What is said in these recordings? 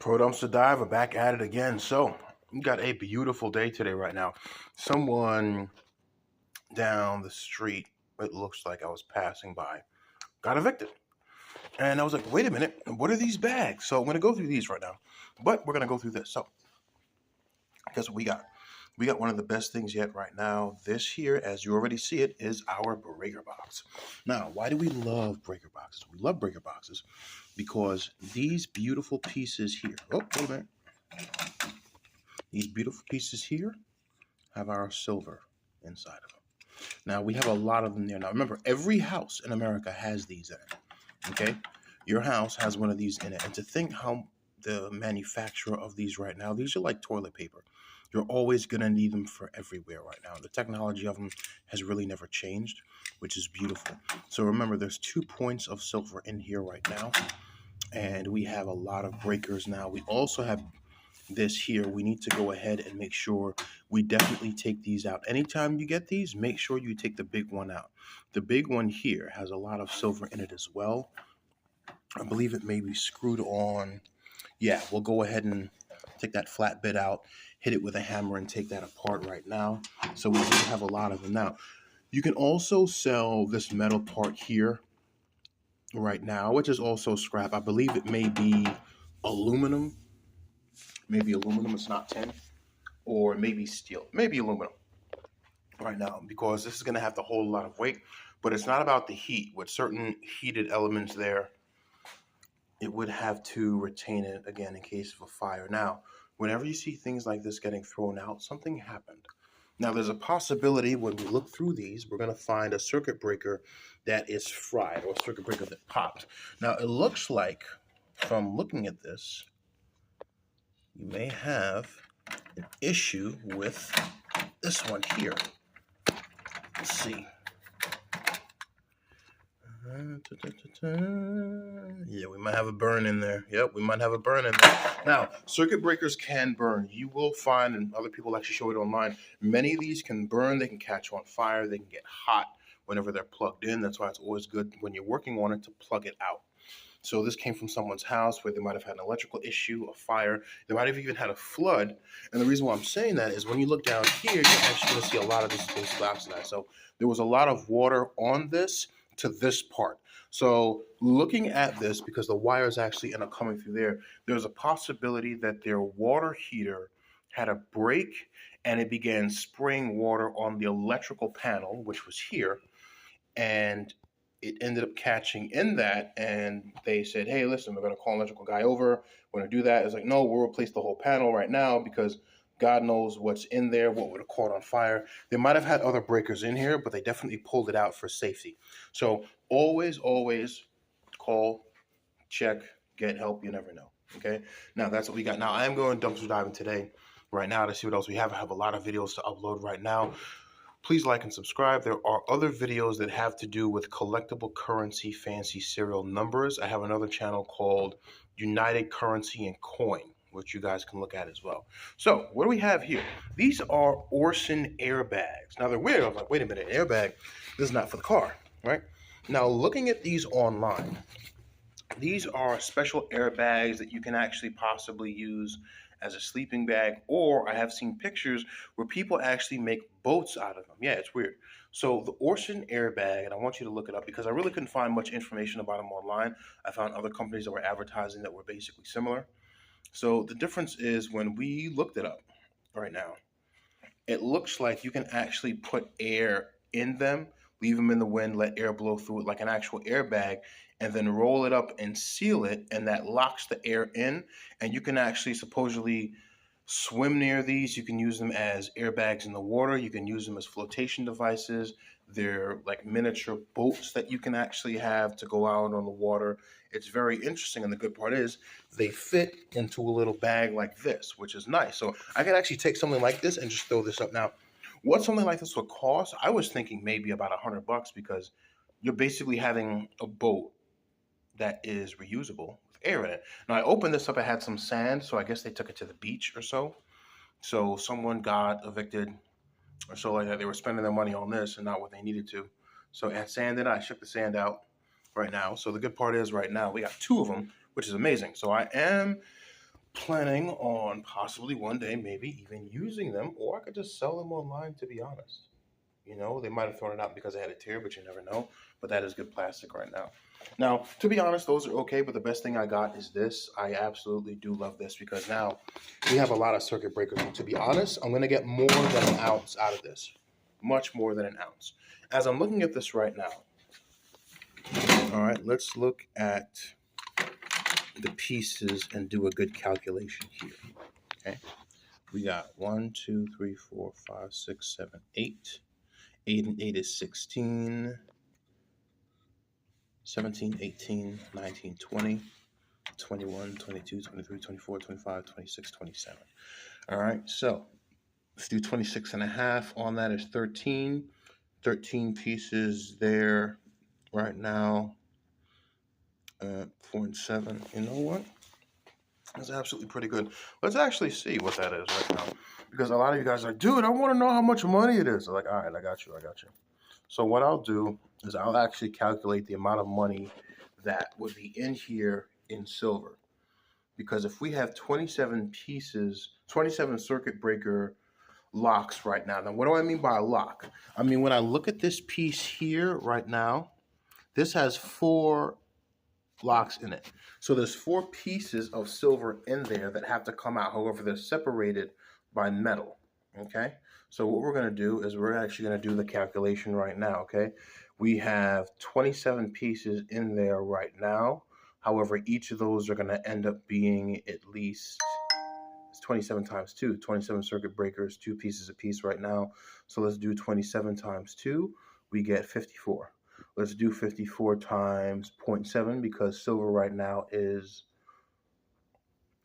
Pro Dumpster Diver back at it again. So, we got a beautiful day today, right now. Someone down the street, it looks like I was passing by, got evicted. And I was like, wait a minute, what are these bags? So, I'm going to go through these right now. But we're going to go through this. So, guess what we got? We got one of the best things yet right now. This here, as you already see it, is our breaker box. Now, why do we love breaker boxes? We love breaker boxes because these beautiful pieces here. Oh, wait a minute. These beautiful pieces here have our silver inside of them. Now, we have a lot of them there. Now, remember, every house in America has these in it, okay? Your house has one of these in it. And to think how the manufacturer of these right now, these are like toilet paper. You're always going to need them for everywhere right now. The technology of them has really never changed, which is beautiful. So remember, there's 2 points of silver in here right now. And we have a lot of breakers now. We also have this here. We need to go ahead and make sure we definitely take these out. Anytime you get these, make sure you take the big one out. The big one here has a lot of silver in it as well. I believe it may be screwed on. Yeah, we'll go ahead and take that flat bit out, hit it with a hammer, and take that apart right now. So we do have a lot of them now. You can also sell this metal part here right now, which is also scrap. I believe it may be aluminum. Maybe aluminum, it's not tin. Or maybe steel, maybe aluminum right now, because this is going to have to hold a lot of weight. But it's not about the heat. With certain heated elements there, it would have to retain it again in case of a fire. Now, whenever you see things like this getting thrown out, something happened. Now, there's a possibility when we look through these, we're going to find a circuit breaker that is fried, or a circuit breaker that popped. Now, it looks like, from looking at this, you may have an issue with this one here. Let's see. Yeah, we might have a burn in there. Yep, we might have a burn in there. Now, circuit breakers can burn. You will find, and other people actually show it online, many of these can burn. They can catch on fire. They can get hot whenever they're plugged in. That's why it's always good when you're working on it to plug it out. So this came from someone's house where they might have had an electrical issue, a fire. They might have even had a flood. And the reason why I'm saying that is when you look down here, you're actually going to see a lot of this base oxidized. So there was a lot of water on this to this part. So looking at this, because the wire is actually end up coming through there, there's a possibility that their water heater had a break and it began spraying water on the electrical panel, which was here. And it ended up catching in that, and they said, hey, listen, we're going to call an electrical guy over. We're going to do that. It's like, no, we'll replace the whole panel right now because God knows what's in there, what would have caught on fire. They might have had other breakers in here, but they definitely pulled it out for safety. So always call, check, get help. You never know. Okay. Now that's what we got. Now I am going dumpster diving today, right now, to see what else we have. I have a lot of videos to upload right now. Please like and subscribe. There are other videos that have to do with collectible currency, fancy serial numbers. I have another channel called United Currency and Coin, which you guys can look at as well. So what do we have here? These are Orsen airbags. Now they're weird. I was like, wait a minute, airbag? This is not for the car, right? Now looking at these online, these are special airbags that you can actually possibly use as a sleeping bag, or I have seen pictures where people actually make boats out of them. Yeah, it's weird. So the Orsen airbag, and I want you to look it up because I really couldn't find much information about them online. I found other companies that were advertising that were basically similar. So the difference is when we looked it up right now, it looks like you can actually put air in them, leave them in the wind, let air blow through it like an actual airbag, and then roll it up and seal it, and that locks the air in. And you can actually supposedly swim near these. You can use them as airbags in the water. You can use them as flotation devices. They're like miniature boats that you can actually have to go out on the water. It's very interesting, and the good part is they fit into a little bag like this, which is nice. So I can actually take something like this and just throw this up. Now, what something like this would cost, I was thinking maybe about $100 because you're basically having a boat that is reusable with air in it. Now, I opened this up. I had some sand, so I guess they took it to the beach or so. So someone got evicted or so like that. They were spending their money on this and not what they needed to. So it had sand in it. I shook the sand out right now. So the good part is right now we got 2 of them, which is amazing. So I am planning on possibly one day maybe even using them, or I could just sell them online, to be honest. You know, they might have thrown it out because I had a tear, but you never know. But that is good plastic right now. Now, to be honest, those are okay, but the best thing I got is this. I absolutely do love this because now we have a lot of circuit breakers. And to be honest, I'm going to get more than an ounce out of this. Much more than an ounce. As I'm looking at this right now, all right, let's look at the pieces and do a good calculation here. Okay. We got 1, 2, 3, 4, 5, 6, 7, 8. 8 and 8 is 16. 17, 18, 19, 20, 21, 22, 23, 24, 25, 26, 27. All right, so let's do 26 and a half. On that is 13. 13 pieces there right now. 4 and 7. You know what? That's absolutely pretty good. Let's actually see what that is right now. Because a lot of you guys are like, dude, I want to know how much money it is. I'm like, all right, I got you. So what I'll do is I'll actually calculate the amount of money that would be in here in silver. Because if we have 27 pieces, 27 circuit breaker locks right now. Now, what do I mean by a lock? I mean, when I look at this piece here right now, this has 4 locks in it. So there's 4 pieces of silver in there that have to come out. However, they're separated by metal. Okay. So what we're going to do is we're actually going to do the calculation right now. Okay. We have 27 pieces in there right now. However, each of those are going to end up being at least 27 times 2, 27 circuit breakers, 2 pieces a piece right now. So let's do 27 times 2. We get 54. Let's do 54 times 0.7 because silver right now is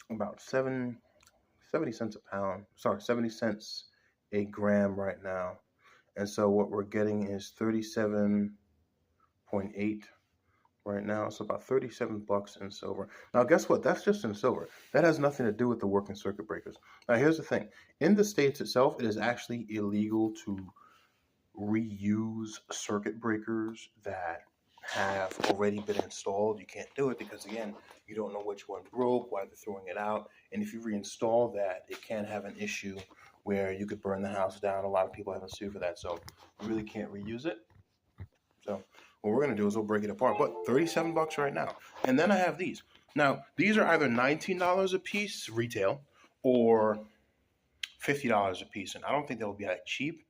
about 70 cents a pound. Sorry, 70 cents a gram right now. And so what we're getting is 37.8 right now. So about 37 bucks in silver. Now, guess what? That's just in silver. That has nothing to do with the working circuit breakers. Now, here's the thing. In the States itself, it is actually illegal to reuse circuit breakers that have already been installed. You can't do it because, again, you don't know which one broke, why they're throwing it out. And if you reinstall that, it can have an issue where you could burn the house down. A lot of people haven't sued for that, so you really can't reuse it. So what we're going to do is we'll break it apart. But 37 bucks right now. And then I have these. Now, these are either $19 a piece retail or $50 a piece. And I don't think they'll be that cheap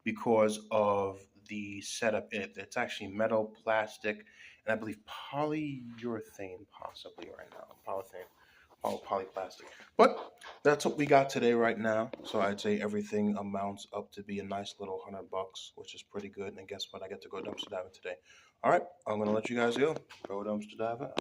because of the setup in it. It's actually metal, plastic, and I believe polyurethane possibly right now. Polyplastic. But that's what we got today right now. So I'd say everything amounts up to be a nice little $100, which is pretty good. And guess what? I get to go dumpster diving today. All right, I'm going to let you guys go. Go dumpster diving.